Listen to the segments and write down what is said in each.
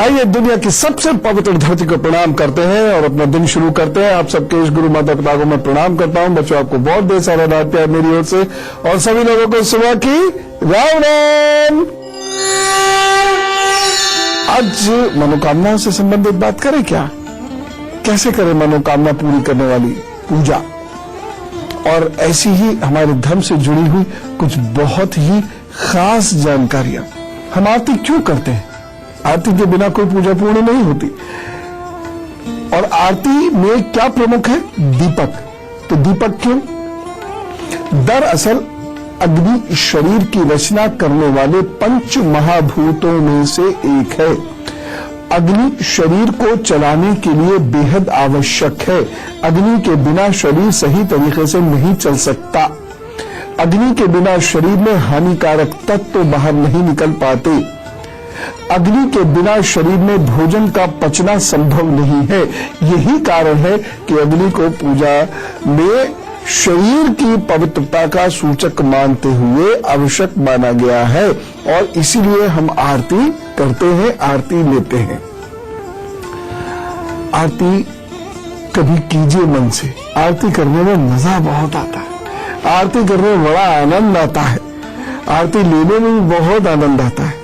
आइए दुनिया की सबसे पवित्र धरती को प्रणाम करते हैं और अपना दिन शुरू करते हैं। आप सबके इस गुरु माता पिता को मैं प्रणाम करता हूं। बच्चों, आपको बहुत ढेर सारा रात प्यार मेरी ओर से और सभी लोगों को सुबह की राम राम। आज मनोकामनाओं से संबंधित बात करें क्या? कैसे करें मनोकामना पूरी करने वाली पूजा, और ऐसी ही हमारे धर्म से जुड़ी हुई कुछ बहुत ही खास जानकारियां। हम आरती क्यों करते हैं? आरती के बिना कोई पूजा पूर्ण नहीं होती। और आरती में क्या प्रमुख है? दीपक। तो दीपक क्यों? दरअसल अग्नि शरीर की रचना करने वाले पंच महाभूतों में से एक है। अग्नि शरीर को चलाने के लिए बेहद आवश्यक है। अग्नि के बिना शरीर सही तरीके से नहीं चल सकता। अग्नि के बिना शरीर में हानिकारक तत्व बाहर नहीं निकल पाते। अग्नि के बिना शरीर में भोजन का पचना संभव नहीं है। यही कारण है कि अग्नि को पूजा में शरीर की पवित्रता का सूचक मानते हुए आवश्यक माना गया है, और इसीलिए हम आरती करते हैं, आरती लेते हैं। आरती कभी कीजिए मन से। आरती करने में मजा बहुत आता है। आरती करने में बड़ा आनंद आता है। आरती लेने में भी बहुत आनंद आता है,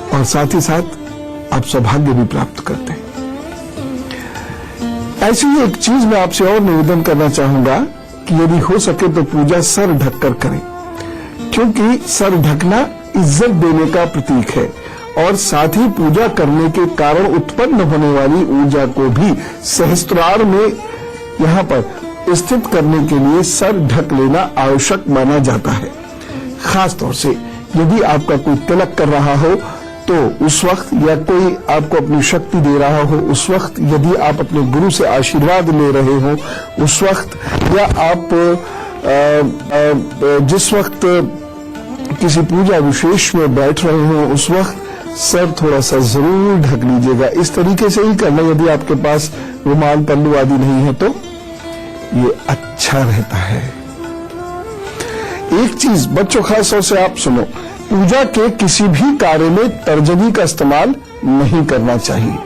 और साथ ही साथ आप सौभाग्य भी प्राप्त करते हैं। ऐसी ही एक चीज मैं आपसे और निवेदन करना चाहूंगा कि यदि हो सके तो पूजा सर ढककर करें, क्योंकि सर ढकना इज्जत देने का प्रतीक है, और साथ ही पूजा करने के कारण उत्पन्न होने वाली ऊर्जा को भी सहस्त्रार में यहाँ पर स्थित करने के लिए सर ढक लेना आवश्यक माना जाता है। खास तौर से यदि आपका कोई तिलक कर रहा हो तो उस वक्त, या कोई आपको अपनी शक्ति दे रहा हो उस वक्त, यदि आप अपने गुरु से आशीर्वाद ले रहे हो उस वक्त, या आप जिस वक्त किसी पूजा विशेष में बैठ रहे हो उस वक्त सर थोड़ा सा जरूर ढक लीजिएगा। इस तरीके से ही करना। यदि आपके पास रुमाल पल्लू आदि नहीं है तो ये अच्छा रहता है। एक चीज बच्चों खास तौर से आप सुनो, पूजा के किसी भी कार्य में तर्जनी का इस्तेमाल नहीं करना चाहिए।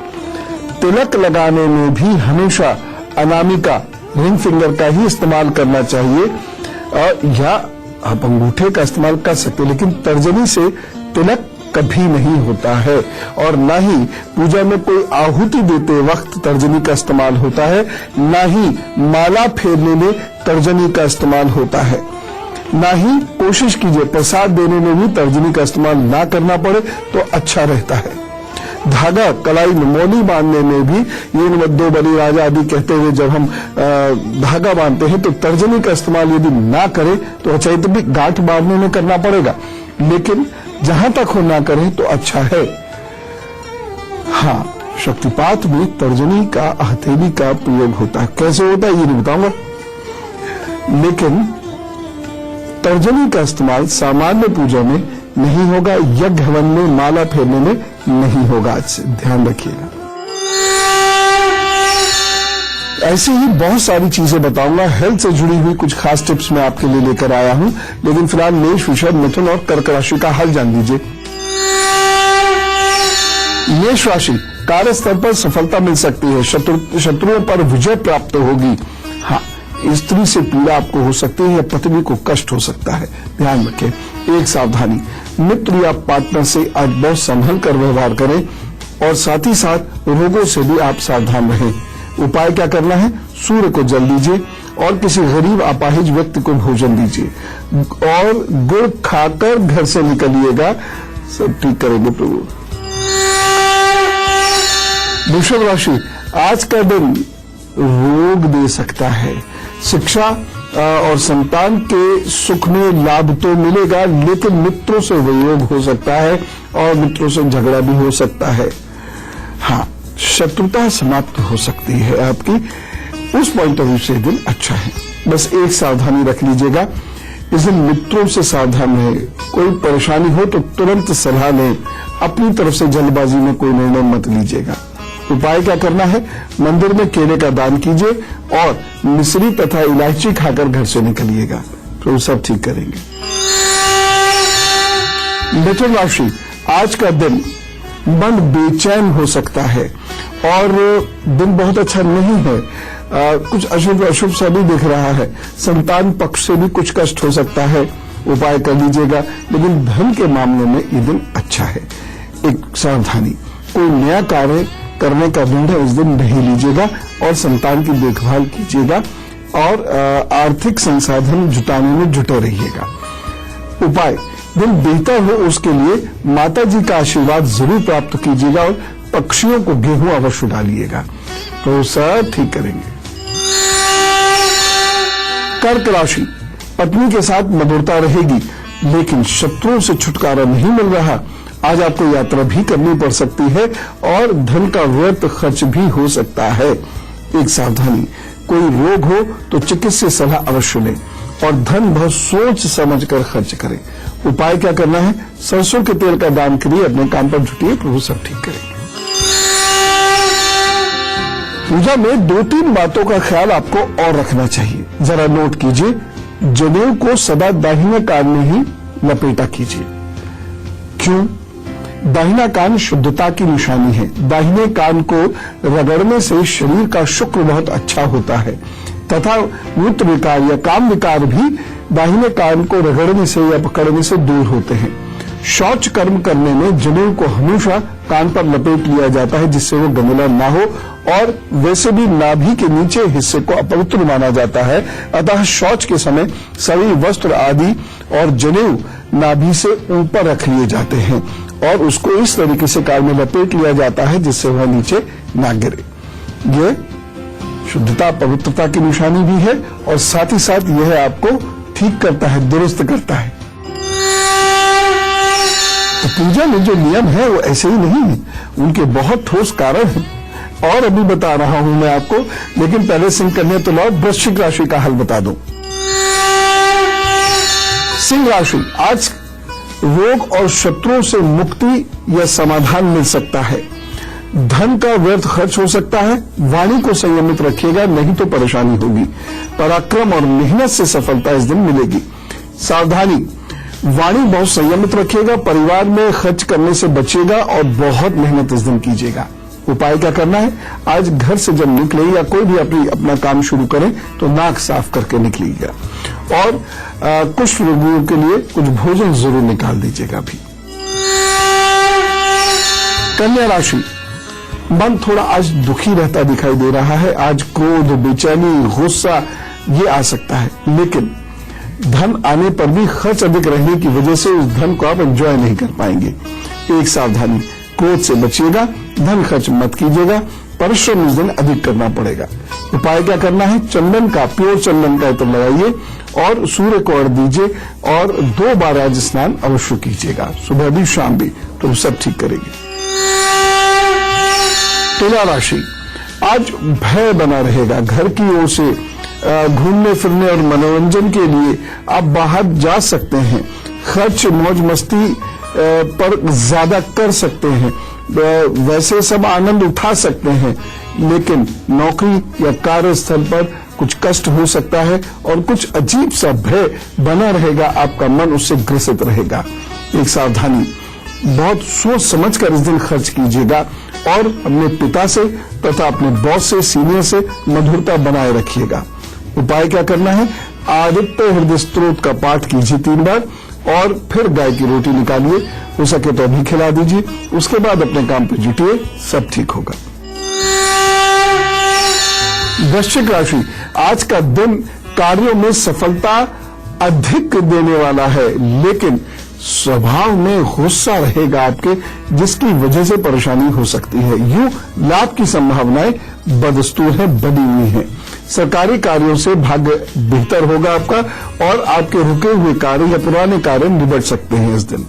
तिलक लगाने में भी हमेशा अनामिका, रिंग फिंगर का ही इस्तेमाल करना चाहिए, या आप अंगूठे का इस्तेमाल कर सकते, लेकिन तर्जनी से तिलक कभी नहीं होता है। और ना ही पूजा में कोई आहुति देते वक्त तर्जनी का इस्तेमाल होता है, ना ही माला फेरने में तर्जनी का इस्तेमाल होता है। ना ही कोशिश कीजिए प्रसाद देने में भी तर्जनी का इस्तेमाल ना करना पड़े तो अच्छा रहता है। धागा, कलाई में मौली बांधने में भी ये मद्दो बलि राजा आदि कहते हुए जब हम धागा बांधते हैं तो तर्जनी का इस्तेमाल यदि ना करें तो अच्छा है। तो भी गांठ बांधने में करना पड़ेगा, लेकिन जहां तक हो ना करें तो अच्छा है। हाँ, शक्तिपात में तर्जनी का, हथेली का प्रयोग होता है। कैसे होता है ये नहीं बताऊंगा, लेकिन तर्जनी का इस्तेमाल सामान्य पूजा में नहीं होगा, यज्ञ हवन में, माला फेरने में नहीं होगा। आज से ध्यान रखिएगा। ऐसी ही बहुत सारी चीजें बताऊंगा। हेल्थ से जुड़ी हुई कुछ खास टिप्स मैं आपके लिए लेकर आया हूं, लेकिन फिलहाल मेष, वृषभ, मिथुन और कर्क राशि का हाल जान लीजिए। मेष राशि, कार्य स्तर पर सफलता मिल सकती है। शत्रुओं पर विजय प्राप्त होगी। हाँ, स्त्री से पीड़ा आपको हो सकती है या पत्नी को कष्ट हो सकता है, ध्यान रखें। एक सावधानी, मित्र या पार्टनर से आज बहुत संभल कर व्यवहार करें, और साथ ही साथ रोगों से भी आप सावधान रहें। उपाय क्या करना है? सूर्य को जल दीजिए और किसी गरीब अपाहिज व्यक्ति को भोजन दीजिए, और गुड़ खाकर घर से निकलिएगा। सब ठीक करेंगे प्रभु। वृषभ राशि, आज का दिन रोग दे सकता है। शिक्षा और संतान के सुख में लाभ तो मिलेगा, लेकिन मित्रों से वियोग हो सकता है और मित्रों से झगड़ा भी हो सकता है। हाँ, शत्रुता समाप्त हो सकती है आपकी। उस पॉइंट ऑफ व्यू से दिन अच्छा है। बस एक सावधानी रख लीजिएगा, इस दिन मित्रों से सावधान रहे। कोई परेशानी हो तो तुरंत सलाह लें। अपनी तरफ से जल्दबाजी में कोई निर्णय मत लीजिएगा। उपाय क्या करना है? मंदिर में केले का दान कीजिए और मिश्री तथा इलायची खाकर घर से निकलिएगा, तो सब ठीक करेंगे। मिथुन राशि, आज का दिन मन बेचैन हो सकता है और दिन बहुत अच्छा नहीं है। कुछ अशुभ अशुभ सा भी दिख रहा है। संतान पक्ष से भी कुछ कष्ट हो सकता है, उपाय कर लीजिएगा। लेकिन धन के मामले में ये दिन अच्छा है। एक सावधानी, कोई नया कार्य करने का निर्णय इस दिन नहीं लीजिएगा और संतान की देखभाल कीजिएगा और आर्थिक संसाधन जुटाने में जुटे रहिएगा। उपाय, दिन बेहतर हो उसके लिए माता जी का आशीर्वाद जरूर प्राप्त कीजिएगा और पक्षियों को गेहूं अवश्य डालिएगा, तो सब ठीक करेंगे। कर्क राशि, पत्नी के साथ मधुरता रहेगी लेकिन शत्रुओं से छुटकारा नहीं मिल रहा। आज आपको यात्रा भी करनी पड़ सकती है और धन का व्यर्थ खर्च भी हो सकता है। एक सावधानी, कोई रोग हो तो चिकित्सीय सलाह अवश्य लें और धन बहुत सोच समझ कर खर्च करें। उपाय क्या करना है? सरसों के तेल का दान करिए, अपने काम पर जुटिए, प्रभु सब ठीक करेंगे। पूजा में 2-3 बातों का ख्याल आपको और रखना चाहिए, जरा नोट कीजिए। जनेऊ को सदा दाहिने कान में ही लपेटा कीजिए। क्यों? दाहिना कान शुद्धता की निशानी है। दाहिने कान को रगड़ने से शरीर का शुक्र बहुत अच्छा होता है तथा मूत्र विकार या काम विकार भी दाहिने कान को रगड़ने से या पकड़ने से दूर होते हैं। शौच कर्म करने में जनेऊ को हमेशा कान पर लपेट लिया जाता है जिससे वो गंदला ना हो और वैसे भी नाभि के नीचे हिस्से को अपवित्र माना जाता है। अतः शौच के समय सभी वस्त्र आदि और जनेऊ नाभि से ऊपर रख लिए जाते हैं और उसको इस तरीके से कान में लपेट लिया जाता है जिससे वह नीचे ना गिरे। ये शुद्धता पवित्रता की निशानी भी है और साथ ही साथ यह आपको ठीक करता है, दुरुस्त करता है। तो पूजा में जो नियम है वो ऐसे ही नहीं है, उनके बहुत ठोस कारण हैं और अभी बता रहा हूं मैं आपको। लेकिन पहले सिंह कन्या तुला और वृश्चिक राशि का हल बता दूं। सिंह राशि, आज रोग और शत्रुओं से मुक्ति या समाधान मिल सकता है। धन का व्यर्थ खर्च हो सकता है। वाणी को संयमित रखिएगा, नहीं तो परेशानी होगी। पराक्रम और मेहनत से सफलता इस दिन मिलेगी। सावधानी, वाणी बहुत संयमित रखिएगा, परिवार में खर्च करने से बचिएगा और बहुत मेहनत इस दिन कीजिएगा। उपाय क्या करना है? आज घर से जब निकले या कोई भी अपना काम शुरू करें तो नाक साफ करके निकलिएगा और कुछ रोगियों के लिए कुछ भोजन जरूर निकाल दीजिएगा भी। कन्या राशि, मन थोड़ा आज दुखी रहता दिखाई दे रहा है। आज क्रोध, बेचैनी, गुस्सा ये आ सकता है, लेकिन धन आने पर भी खर्च अधिक रहने की वजह से उस धन को आप एंजॉय नहीं कर पाएंगे। एक सावधानी, क्रोध से बचिएगा, धन खर्च मत कीजिएगा, परिश्रम इस दिन अधिक करना पड़ेगा। उपाय क्या करना है? चंदन का, प्योर चंदन का इत्र लगाइए और सूर्य को अर्घ्य दीजिए और 2 बार आज स्नान अवश्य कीजिएगा, सुबह भी शाम भी, तो सब ठीक करेंगे। तुला राशि, आज भय बना रहेगा। घर की ओर से घूमने फिरने और मनोरंजन के लिए आप बाहर जा सकते हैं। खर्च मौज मस्ती पर ज्यादा कर सकते हैं, वैसे सब आनंद उठा सकते हैं, लेकिन नौकरी या कार्यस्थल पर कुछ कष्ट हो सकता है और कुछ अजीब सा भय बना रहेगा। आपका मन उससे ग्रसित रहेगा। एक सावधानी, बहुत सोच समझ कर इस दिन खर्च कीजिएगा और अपने पिता से तथा अपने बॉस से, सीनियर से मधुरता बनाए रखिएगा। उपाय क्या करना है? आदित्य हृदय स्तोत्र का पाठ कीजिए 3 बार और फिर गाय की रोटी निकालिए, हो सके तो अभी खिला दीजिए। उसके बाद अपने काम पर जुटिए, सब ठीक होगा। वृश्चिक राशि, आज का दिन कार्यों में सफलता अधिक देने वाला है, लेकिन स्वभाव में गुस्सा रहेगा आपके, जिसकी वजह से परेशानी हो सकती है। यूं लाभ की संभावनाएं बदस्तूर है, बनी हुई है। सरकारी कार्यों से भाग्य बेहतर होगा आपका और आपके रुके हुए कार्य या पुराने कार्य निबट सकते हैं इस दिन।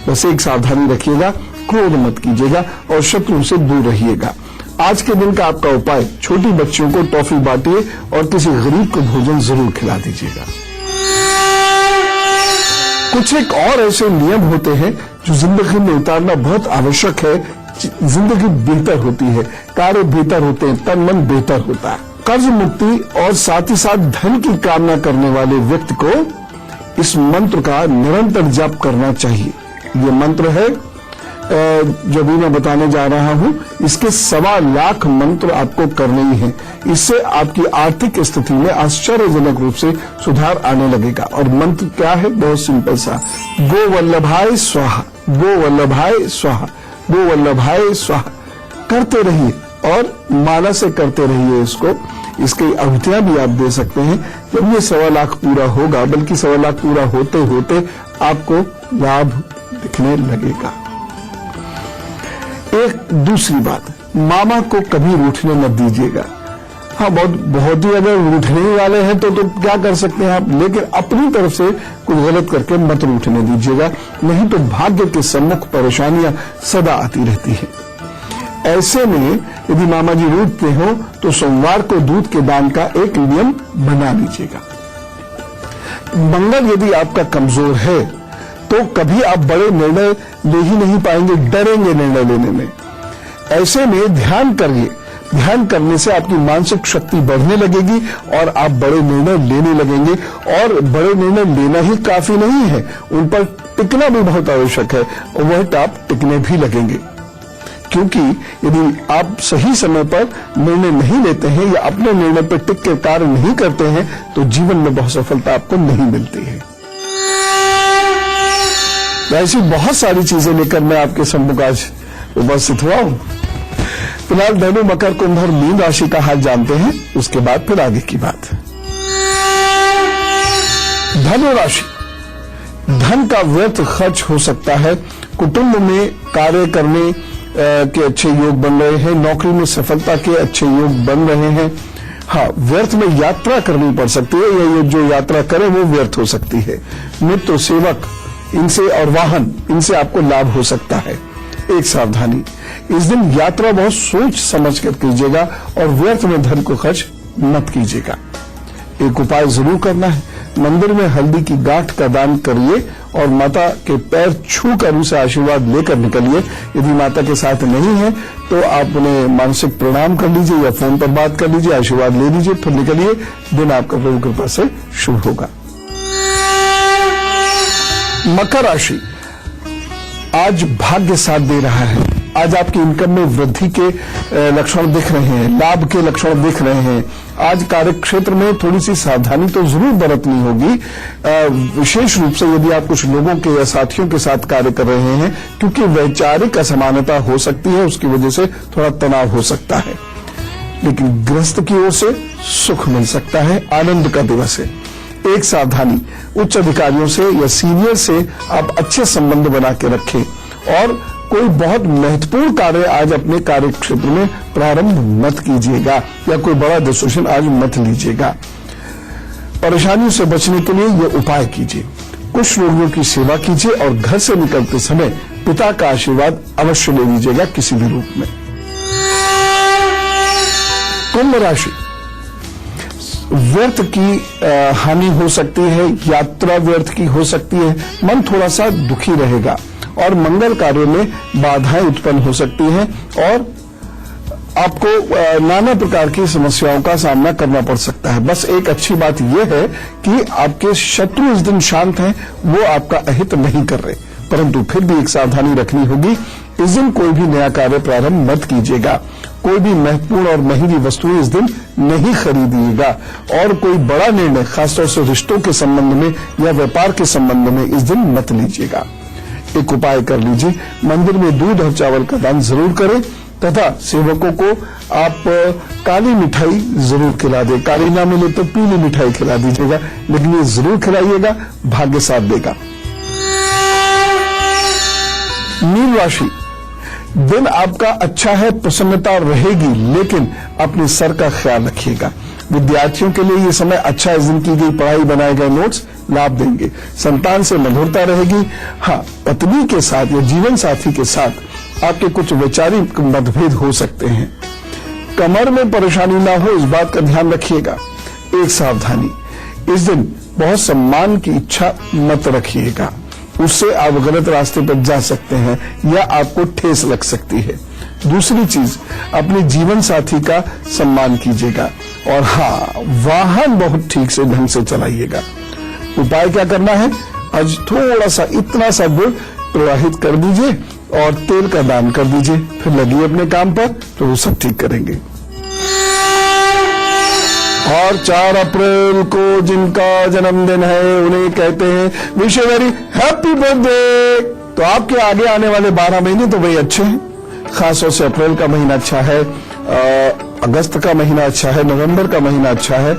बस एक सावधानी रखिएगा, क्रोध मत कीजिएगा और शत्रुओं से दूर रहिएगा। आज के दिन का आपका उपाय, छोटी बच्चियों को टॉफी बांटिए और किसी गरीब को भोजन जरूर खिला दीजिएगा। कुछ एक और ऐसे नियम होते हैं जो जिंदगी में उतारना बहुत आवश्यक है। जिंदगी बेहतर होती है, कार्य बेहतर होते हैं, तन मन बेहतर होता है। कर्ज मुक्ति और साथ ही साथ धन की कामना करने वाले व्यक्ति को इस मंत्र का निरंतर जप करना चाहिए। ये मंत्र है जो भी मैं बताने जा रहा हूं, इसके 1.25 लाख मंत्र आपको करने ही हैं। इससे आपकी आर्थिक स्थिति में आश्चर्यजनक रूप से सुधार आने लगेगा। और मंत्र क्या है? बहुत सिंपल सा, गो वल्लभाय स्वाहा, गो वल्लभाय स्वाहा, गो वल्लभाय स्वाहा करते रहिए और माला से करते रहिए इसको। इसकी अवधियां भी आप दे सकते हैं। जब ये 1.25 लाख पूरा होगा, बल्कि 1.25 लाख पूरा होते होते आपको लाभ दिखने लगेगा। एक दूसरी बात, मामा को कभी रूठने मत दीजिएगा। हाँ, बहुत ही अगर रूठने वाले हैं तो क्या कर सकते हैं आप, लेकिन अपनी तरफ से कुछ गलत करके मत रूठने दीजिएगा, नहीं तो भाग्य के सम्मुख परेशानियां सदा आती रहती है। ऐसे में यदि मामा जी रूठते हो तो सोमवार को दूध के दान का एक नियम बना लीजिएगा। मंगल यदि आपका कमजोर है तो कभी आप बड़े निर्णय ले ही नहीं पाएंगे, डरेंगे निर्णय लेने में। ऐसे में ध्यान करिए, ध्यान करने से आपकी मानसिक शक्ति बढ़ने लगेगी और आप बड़े निर्णय लेने लगेंगे। और बड़े निर्णय लेना ही काफी नहीं है, उन पर टिकना भी बहुत आवश्यक है, और वह आप टिकने भी लगेंगे। क्योंकि यदि आप सही समय पर निर्णय नहीं लेते हैं या अपने निर्णय पर टिक के कार्य नहीं करते हैं तो जीवन में बहुत सफलता आपको नहीं मिलती है। ऐसी बहुत सारी चीजें लेकर मैं आपके सम्मुख आज उपस्थित हुआ हूं। फिलहाल धनु, मकर, कुंभ और मीन राशि का हाल जानते हैं, उसके बाद फिर आगे की बात। धनु राशि, धन का व्यर्थ खर्च हो सकता है। कुटुंब में कार्य करने के अच्छे योग बन रहे हैं, नौकरी में सफलता के अच्छे योग बन रहे हैं। हाँ, व्यर्थ में यात्रा करनी पड़ सकती है, या ये जो यात्रा करे वो व्यर्थ हो सकती है। मित्र, सेवक इनसे और वाहन इनसे आपको लाभ हो सकता है। एक सावधानी, इस दिन यात्रा बहुत सोच समझ कर कीजिएगा और व्यर्थ में धन को खर्च मत कीजिएगा। एक उपाय जरूर करना है, मंदिर में हल्दी की गांठ का दान करिए और माता के पैर छूकर उनसे आशीर्वाद लेकर निकलिए। यदि माता के साथ नहीं है तो आप उन्हें मानसिक प्रणाम कर लीजिए या फोन पर बात कर लीजिए, आशीर्वाद ले लीजिए, फिर निकलिए। दिन आपका प्रभु कृपा से शुभ होगा। मकर राशि, आज भाग्य साथ दे रहा है। आज आपकी इनकम में वृद्धि के लक्षण दिख रहे हैं, लाभ के लक्षण दिख रहे हैं। आज कार्य क्षेत्र में थोड़ी सी सावधानी तो जरूर बरतनी होगी, विशेष रूप से यदि आप कुछ लोगों के या साथियों के साथ कार्य कर रहे हैं, क्योंकि वैचारिक असमानता हो सकती है, उसकी वजह से थोड़ा तनाव हो सकता है। लेकिन गृहस्थ की ओर से सुख मिल सकता है, आनंद का दिवस है। एक सावधानी, उच्च अधिकारियों से या सीनियर से आप अच्छे संबंध बना के रखें और कोई बहुत महत्वपूर्ण कार्य आज अपने कार्य क्षेत्र में प्रारंभ मत कीजिएगा या कोई बड़ा डिसीजन आज मत लीजिएगा। परेशानियों से बचने के लिए ये उपाय कीजिए, कुछ रोगियों की सेवा कीजिए और घर से निकलते समय पिता का आशीर्वाद अवश्य ले लीजिएगा किसी भी रूप में। कुंभ राशि, व्यर्थ की हानि हो सकती है, यात्रा व्यर्थ की हो सकती है, मन थोड़ा सा दुखी रहेगा और मंगल कार्य में बाधाएं उत्पन्न हो सकती हैं और आपको नाना प्रकार की समस्याओं का सामना करना पड़ सकता है। बस एक अच्छी बात यह है कि आपके शत्रु इस दिन शांत हैं, वो आपका अहित नहीं कर रहे, परंतु फिर भी एक सावधानी रखनी होगी। इस दिन कोई भी नया कार्य प्रारंभ मत कीजिएगा, कोई भी महत्वपूर्ण और महंगी वस्तुएं इस दिन नहीं खरीदिएगा और कोई बड़ा निर्णय खासतौर से रिश्तों के संबंध में या व्यापार के संबंध में इस दिन मत लीजिएगा। एक उपाय कर लीजिए, मंदिर में दूध और चावल का दान जरूर करें तथा सेवकों को आप काली मिठाई जरूर खिला दें। काली ना मिले तो पीली मिठाई खिला दीजिएगा, लेकिन ये जरूर खिलाइएगा, भाग्य साथ देगा। मीन राशि, दिन आपका अच्छा है, प्रसन्नता रहेगी, लेकिन अपने सर का ख्याल रखिएगा। विद्यार्थियों के लिए ये समय अच्छा है, इस दिन की गई पढ़ाई, बनाए गए नोट्स लाभ देंगे। संतान से मधुरता रहेगी। हाँ, पत्नी के साथ या जीवन साथी के साथ आपके कुछ वैचारिक मतभेद हो सकते हैं। कमर में परेशानी ना हो, इस बात का ध्यान रखिएगा। एक सावधानी, इस दिन बहुत सम्मान की इच्छा मत रखिएगा, उससे आप गलत रास्ते पर जा सकते हैं या आपको ठेस लग सकती है। दूसरी चीज, अपने जीवन साथी का सम्मान कीजिएगा और हाँ, वाहन बहुत ठीक से ढंग से चलाइएगा। उपाय क्या करना है, आज थोड़ा सा इतना सा गुड़ प्रवाहित कर दीजिए और तेल का दान कर दीजिए, फिर लगिए अपने काम पर, तो वो सब ठीक करेंगे। और 4 अप्रैल को जिनका जन्मदिन है उन्हें कहते हैं wish you very happy birthday. तो आपके आगे आने वाले 12 महीने तो वही अच्छे हैं, खासतौर से अप्रैल का महीना अच्छा है, अगस्त का महीना अच्छा है, नवंबर का महीना अच्छा है,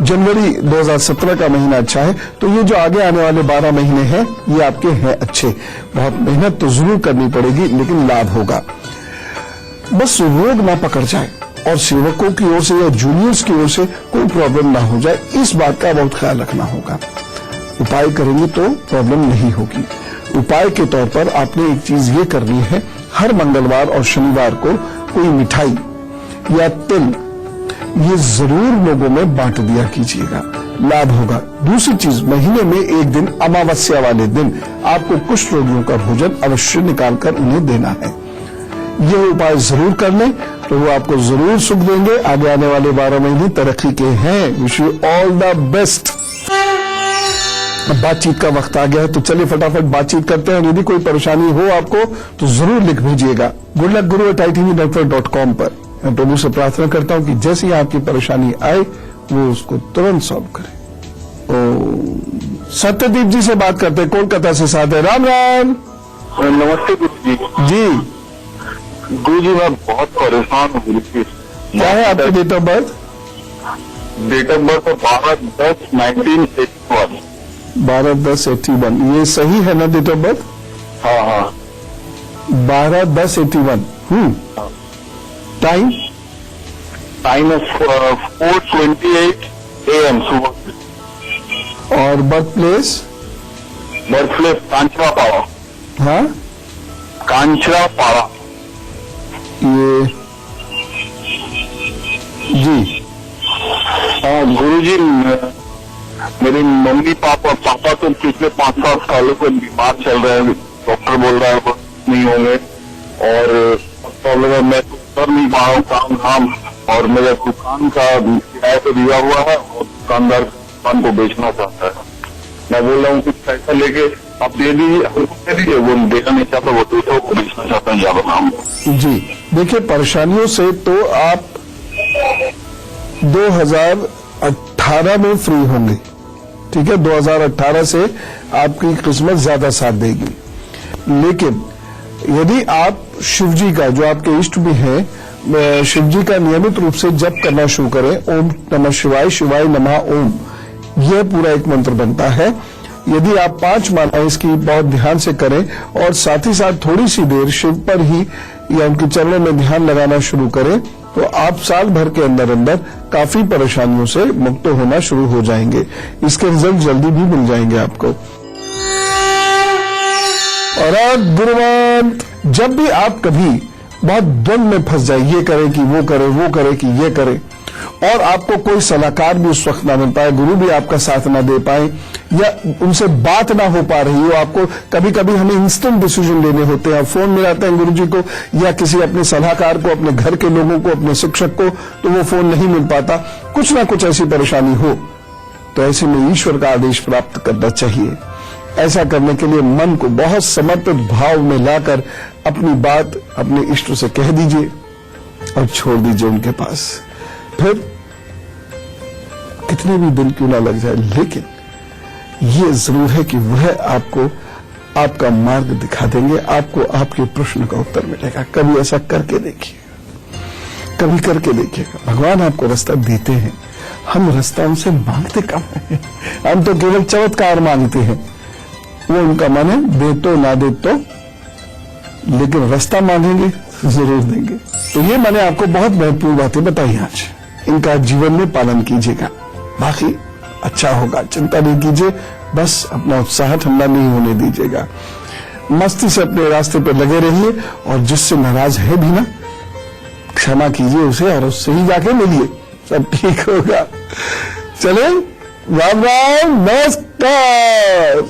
जनवरी 2017 का महीना अच्छा है। तो ये जो आगे आने वाले 12 महीने हैं ये आपके हैं अच्छे। बहुत मेहनत तो जरूर करनी पड़ेगी लेकिन लाभ होगा, बस रोग ना पकड़ जाए और सेवकों की ओर से या जूनियर्स की ओर से कोई प्रॉब्लम ना हो जाए, इस बात का बहुत ख्याल रखना होगा। उपाय करेंगे तो प्रॉब्लम नहीं होगी। उपाय के तौर पर आपने एक चीज ये करनी है, हर मंगलवार और शनिवार को कोई मिठाई या तिल ये जरूर लोगों में बांट दिया कीजिएगा, लाभ होगा। दूसरी चीज, महीने में एक दिन अमावस्या वाले दिन आपको कुष्ठ रोगियों का भोजन अवश्य निकालकर उन्हें देना है। यह उपाय जरूर कर लें तो वो आपको जरूर सुख देंगे। आगे आने वाले 12 महीने तरक्की के हैं। Wish you all the best. बातचीत का वक्त आ गया है तो चलिए फटाफट बातचीत करते हैं। यदि कोई परेशानी हो आपको तो जरूर लिख भेजिएगा गुड लक guru@itv.com पर। मैं प्रभु से प्रार्थना करता हूं कि जैसे ही आपकी परेशानी आए वो उसको तुरंत सॉल्व करे। सत्यदीप जी से बात करते हैं, कोलकाता से साथ है। राम राम। नमस्ते गुरु जी। गुरु जी मैं बहुत परेशान हूँ गुरु जी। क्या है आपकी date of birth? Date of birth 12/10/1981। 12/10/81 ये सही है ना डेट ऑफ बर्थ? हाँ हाँ 12/10/81। टाइम? टाइम है 4:28 AM सुबह। और birth place? Birth place Kanchrapara. हाँ कांचरापाड़ा। ये जी। हाँ गुरु जी मेरी मम्मी पापा तो पिछले 5-7 सालों से बीमार चल रहे हैं। डॉक्टर बोल रहा है वो नहीं होंगे और प्रॉब्लम है, मैं तो कर नहीं पा रहा हूँ काम धाम, और मेरे दुकान का किराया तो दिया हुआ है और दुकानदार दुकान को बेचना चाहता है। मैं बोल रहा हूँ कुछ पैसा लेके आप दे दीजिए, दे दीजिए। वो देना नहीं चाहता, वो दूसरों को बेचना चाहता है। ज्यादा नाम जी। देखिए परेशानियों से तो आप 2018 में फ्री होंगे, ठीक है। 2018 से आपकी किस्मत ज्यादा साथ देगी। लेकिन यदि आप शिव जी का, जो आपके इष्ट भी हैं, शिव जी का नियमित रूप से जप करना शुरू करें, ओम नमः शिवाय, शिवाय नमः ओम, यह पूरा एक मंत्र बनता है। यदि आप 5 मालाएं इसकी बहुत ध्यान से करें और साथ ही साथ थोड़ी सी देर शिव पर ही या उनके चरणों में ध्यान लगाना शुरू करें तो आप साल भर के अंदर अंदर काफी परेशानियों से मुक्त होना शुरू हो जाएंगे। इसके रिजल्ट जल्दी भी मिल जाएंगे आपको। और अब गुरुवंत, जब भी आप कभी बहुत द्वंद में फंस जाए, ये करे कि वो करे, वो करे कि ये करे, और आपको कोई सलाहकार भी उस वक्त ना मिल पाए, गुरु भी आपका साथ ना दे पाए, या उनसे बात ना हो पा रही हो, आपको कभी कभी हमें इंस्टेंट डिसीजन लेने होते हैं, फोन मिलाते हैं गुरु जी को या किसी अपने सलाहकार को, अपने घर के लोगों को, अपने शिक्षक को, तो वो फोन नहीं मिल पाता, कुछ ना कुछ ऐसी परेशानी हो, तो ऐसे में ईश्वर का आदेश प्राप्त करना चाहिए। ऐसा करने के लिए मन को बहुत समर्पित भाव में लाकर अपनी बात अपने इष्ट से कह दीजिए और छोड़ दीजिए उनके पास। फिर कितने भी दिन क्यों ना लग जाए, लेकिन ये जरूर है कि वह आपको आपका मार्ग दिखा देंगे, आपको आपके प्रश्न का उत्तर मिलेगा। कभी ऐसा करके देखिए, कभी करके देखिएगा। भगवान आपको रास्ता देते हैं, हम रास्ता उनसे मांगते कम है, हम तो केवल चमत्कार मांगते हैं। वो उनका मन है, दे तो ना दे तो, लेकिन रास्ता मांगेंगे जरूर देंगे। तो ये मैंने आपको बहुत महत्वपूर्ण बातें बताई आज, इनका जीवन में पालन कीजिएगा, बाकी अच्छा होगा। चिंता नहीं कीजिए, बस अपना उत्साह ठंडा नहीं होने दीजिएगा। मस्ती से अपने रास्ते पर लगे रहिए और जिससे नाराज है भी ना, क्षमा कीजिए उसे और उससे ही जाके मिलिए, सब ठीक होगा। चले, राम राम, नमस्कार।